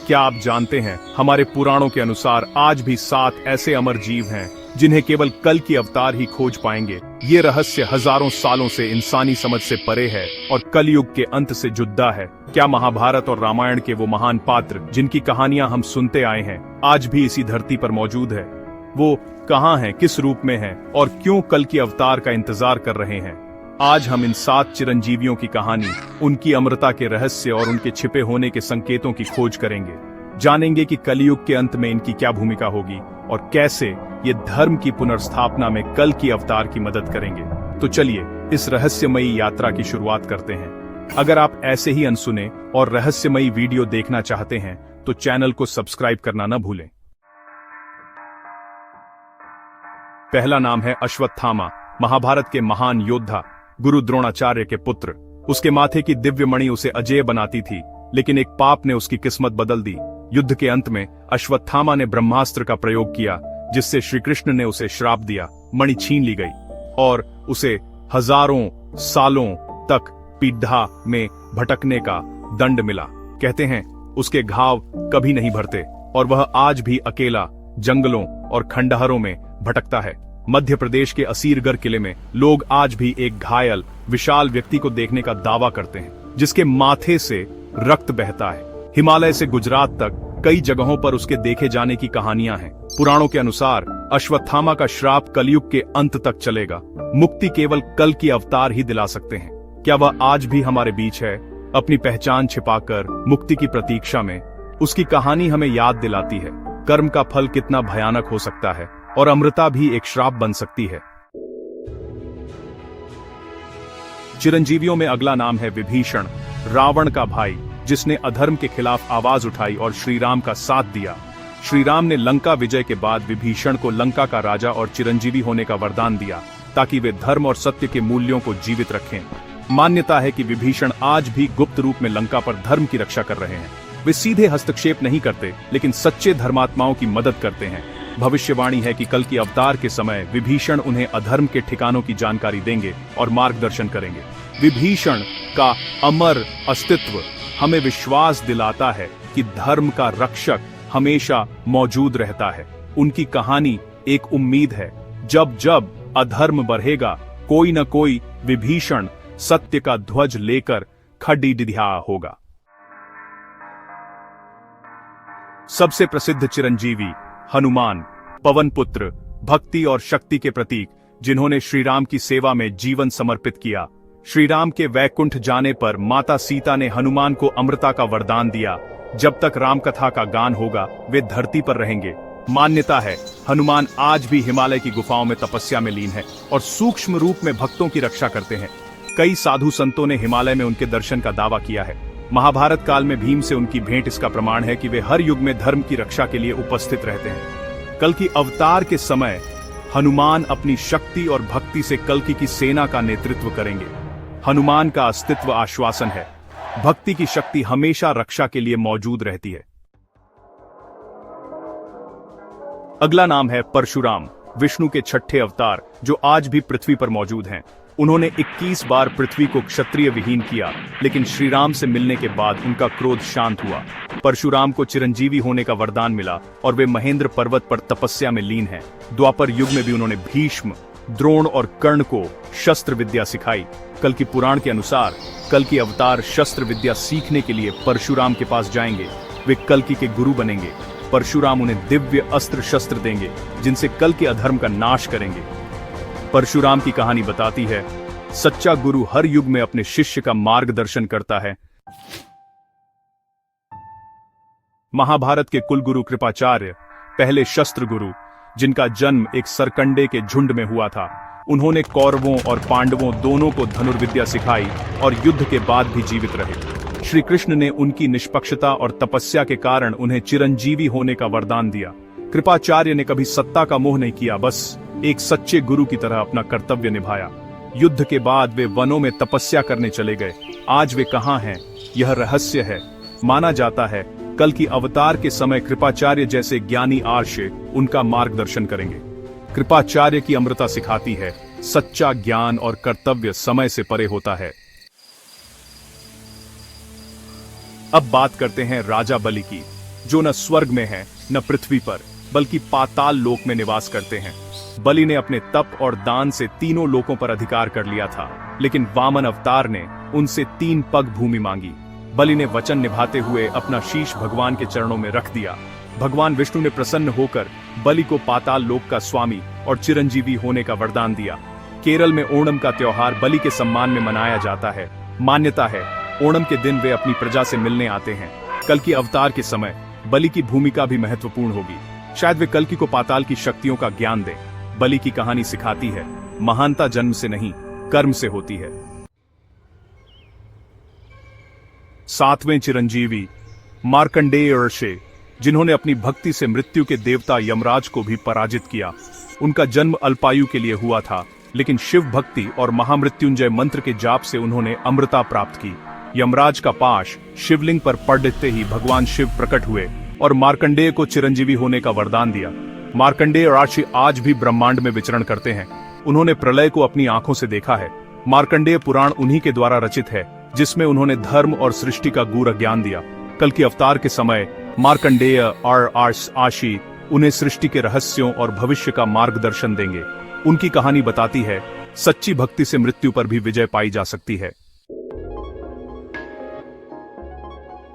क्या आप जानते हैं, हमारे पुराणों के अनुसार आज भी 7 ऐसे अमर जीव हैं जिन्हें केवल कल की अवतार ही खोज पाएंगे। ये रहस्य हजारों सालों से इंसानी समझ से परे है और कलयुग के अंत से जुदा है। क्या महाभारत और रामायण के वो महान पात्र जिनकी कहानियां हम सुनते आए हैं आज भी इसी धरती पर मौजूद है? वो कहाँ हैं, किस रूप में हैं और क्यों कल की अवतार का इंतजार कर रहे हैं? आज हम इन 7 चिरंजीवियों की कहानी, उनकी अमरता के रहस्य और उनके छिपे होने के संकेतों की खोज करेंगे। जानेंगे कि कलयुग के अंत में इनकी क्या भूमिका होगी और कैसे ये धर्म की पुनर्स्थापना में कल की अवतार की मदद करेंगे। तो चलिए इस रहस्यमयी यात्रा की शुरुआत करते हैं। अगर आप ऐसे ही अनसुने और रहस्यमयी वीडियो देखना चाहते हैं तो चैनल को सब्सक्राइब करना न भूलें। पहला नाम है अश्वत्थामा, महाभारत के महान योद्धा, गुरु द्रोणाचार्य के पुत्र। उसके माथे की दिव्य मणि उसे अजेय बनाती थी, लेकिन एक पाप ने उसकी किस्मत बदल दी। युद्ध के अंत में अश्वत्थामा ने ब्रह्मास्त्र का प्रयोग किया, जिससे श्री कृष्ण ने उसे श्राप दिया। मणि छीन ली गई और उसे हजारों सालों तक पीढ़ा में भटकने का दंड मिला। कहते हैं उसके घाव कभी नहीं भरते और वह आज भी अकेला जंगलों और खंडहरों में भटकता है। मध्य प्रदेश के असीरगढ़ किले में लोग आज भी एक घायल विशाल व्यक्ति को देखने का दावा करते हैं, जिसके माथे से रक्त बहता है। हिमालय से गुजरात तक कई जगहों पर उसके देखे जाने की कहानियां हैं। पुराणों के अनुसार अश्वत्थामा का श्राप कलयुग के अंत तक चलेगा। मुक्ति केवल कल की अवतार ही दिला सकते हैं। क्या वह आज भी हमारे बीच है, अपनी पहचान छिपाकर मुक्ति की प्रतीक्षा में? उसकी कहानी हमें याद दिलाती है कर्म का फल कितना भयानक हो सकता है और अमृता भी एक श्राप बन सकती है। चिरंजीवियों में अगला नाम है विभीषण, रावण का भाई, जिसने अधर्म के खिलाफ आवाज उठाई और श्री राम का साथ दिया। श्री राम ने लंका विजय के बाद विभीषण को लंका का राजा और चिरंजीवी होने का वरदान दिया, ताकि वे धर्म और सत्य के मूल्यों को जीवित रखें। मान्यता है कि विभीषण आज भी गुप्त रूप में लंका पर धर्म की रक्षा कर रहे हैं। वे सीधे हस्तक्षेप नहीं करते, लेकिन सच्चे धर्मात्माओं की मदद करते हैं। भविष्यवाणी है कि कल की अवतार के समय विभीषण उन्हें अधर्म के ठिकानों की जानकारी देंगे और मार्गदर्शन करेंगे। विभीषण का अमर अस्तित्व हमें विश्वास दिलाता है कि धर्म का रक्षक हमेशा मौजूद रहता है। उनकी कहानी एक उम्मीद है। जब जब अधर्म बढ़ेगा, कोई न कोई विभीषण सत्य का ध्वज लेकर खड़ी-डिधिया होगा। सबसे प्रसिद्ध चिरंजीवी हनुमान, पवन पुत्र, भक्ति और शक्ति के प्रतीक, जिन्होंने श्री राम की सेवा में जीवन समर्पित किया। श्री राम के वैकुंठ जाने पर माता सीता ने हनुमान को अमृता का वरदान दिया। जब तक राम कथा का गान होगा, वे धरती पर रहेंगे। मान्यता है हनुमान आज भी हिमालय की गुफाओं में तपस्या में लीन है और सूक्ष्म रूप में भक्तों की रक्षा करते हैं। कई साधु संतों ने हिमालय में उनके दर्शन का दावा किया है। महाभारत काल में भीम से उनकी भेंट इसका प्रमाण है कि वे हर युग में धर्म की रक्षा के लिए उपस्थित रहते हैं। कल की अवतार के समय हनुमान अपनी शक्ति और भक्ति से कल्कि की सेना का नेतृत्व करेंगे। हनुमान का अस्तित्व आश्वासन है। भक्ति की शक्ति हमेशा रक्षा के लिए मौजूद रहती है। अगला नाम है परशुराम, विष्णु के 6ठे अवतार, जो आज भी पृथ्वी पर मौजूद हैं। उन्होंने 21 बार पृथ्वी को क्षत्रिय विहीन किया, लेकिन श्री राम से मिलने के बाद उनका क्रोध शांत हुआ। परशुराम को चिरंजीवी होने का वरदान मिला और वे महेंद्र पर्वत पर तपस्या में लीन हैं। द्वापर युग में भी उन्होंने भीष्म, द्रोण और कर्ण को शस्त्र विद्या सिखाई। कल की पुराण के अनुसार कल की अवतार शस्त्र विद्या सीखने के लिए परशुराम के पास जाएंगे। वे कल्कि के गुरु बनेंगे। परशुराम उन्हें दिव्य अस्त्र शस्त्र देंगे, जिनसे कल के अधर्म का नाश करेंगे। परशुराम की कहानी बताती है सच्चा गुरु हर युग में अपने शिष्य का मार्गदर्शन करता है। महाभारत के कुलगुरु कृपाचार्य, पहले शस्त्र गुरु, जिनका जन्म एक सरकंडे के झुंड में हुआ था। उन्होंने कौरवों और पांडवों दोनों को धनुर्विद्या सिखाई और युद्ध के बाद भी जीवित रहे। श्री कृष्ण ने उनकी निष्पक्षता और तपस्या के कारण उन्हें चिरंजीवी होने का वरदान दिया। कृपाचार्य ने कभी सत्ता का मोह नहीं किया, बस एक सच्चे गुरु की तरह अपना कर्तव्य निभाया। युद्ध के बाद वे वनों में तपस्या करने चले गए। आज वे कहां हैं, यह रहस्य है। माना जाता है कल की अवतार के समय कृपाचार्य जैसे ज्ञानी आर्षे उनका मार्गदर्शन करेंगे। कृपाचार्य की अमृता सिखाती है सच्चा ज्ञान और कर्तव्य समय से परे होता है। अब बात करते हैं राजा बलि की। जो न स्वर्ग में है न पृथ्वी पर, बल्कि पाताल लोक में निवास करते हैं। बलि ने अपने तप और दान से तीनों लोकों पर अधिकार कर लिया था, लेकिन वामन अवतार ने उनसे 3 पग भूमि मांगी। बलि ने वचन निभाते हुए अपना शीश भगवान के चरणों में रख दिया। भगवान विष्णु ने प्रसन्न होकर बलि को पाताल लोक का स्वामी और चिरंजीवी होने का वरदान दिया। केरल में ओणम का त्योहार बलि के सम्मान में मनाया जाता है। मान्यता है ओणम के दिन वे अपनी प्रजा से मिलने आते हैं। कल की अवतार के समय बलि की भूमिका भी महत्वपूर्ण होगी। शायद वे कल्कि को पाताल की शक्तियों का ज्ञान दें। बलि की कहानी सिखाती है महानता जन्म से नहीं, कर्म से होती है। 7वें चिरंजीवी मार्कंडेय ऋषि, जिन्होंने अपनी भक्ति से मृत्यु के देवता यमराज को भी पराजित किया। उनका जन्म अल्पायु के लिए हुआ था, लेकिन शिव भक्ति और महामृत्युंजय मंत्र के जाप से उन्होंने अमृता प्राप्त की। यमराज का पाश शिवलिंग पर पड़ते ही भगवान शिव प्रकट हुए और मार्कंडेय को चिरंजीवी होने का वरदान दिया। मार्कंडेय ऋषि आज भी ब्रह्मांड में विचरण करते हैं। उन्होंने प्रलय को अपनी आंखों से देखा है। मार्कंडेय पुराण उन्हीं के द्वारा रचित है, जिसमें उन्होंने धर्म और सृष्टि का गूढ़ ज्ञान दिया। कल की अवतार के समय मार्कंडेय और आशी उन्हें सृष्टि के रहस्यों और भविष्य का मार्गदर्शन देंगे। उनकी कहानी बताती है सच्ची भक्ति से मृत्यु पर भी विजय पाई जा सकती है।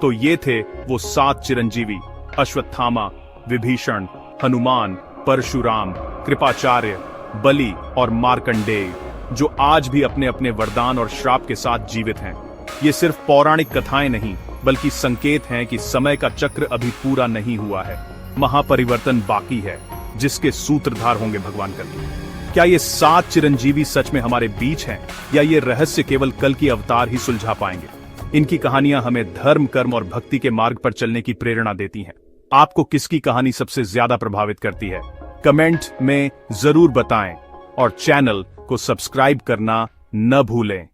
तो ये थे वो 7 चिरंजीवी, अश्वत्थामा, विभीषण, हनुमान, परशुराम, कृपाचार्य, बलि और मार्कंडेय, जो आज भी अपने अपने वरदान और श्राप के साथ जीवित हैं। ये सिर्फ पौराणिक कथाएं नहीं, बल्कि संकेत हैं कि समय का चक्र अभी पूरा नहीं हुआ है। महापरिवर्तन बाकी है, जिसके सूत्रधार होंगे भगवान कल्कि। क्या ये 7 चिरंजीवी सच में हमारे बीच हैं, या ये रहस्य केवल कल की अवतार ही सुलझा पाएंगे? इनकी कहानियां हमें धर्म, कर्म और भक्ति के मार्ग पर चलने की प्रेरणा देती हैं। आपको किसकी कहानी सबसे ज्यादा प्रभावित करती है? कमेंट में जरूर बताएं और चैनल को सब्सक्राइब करना न भूलें।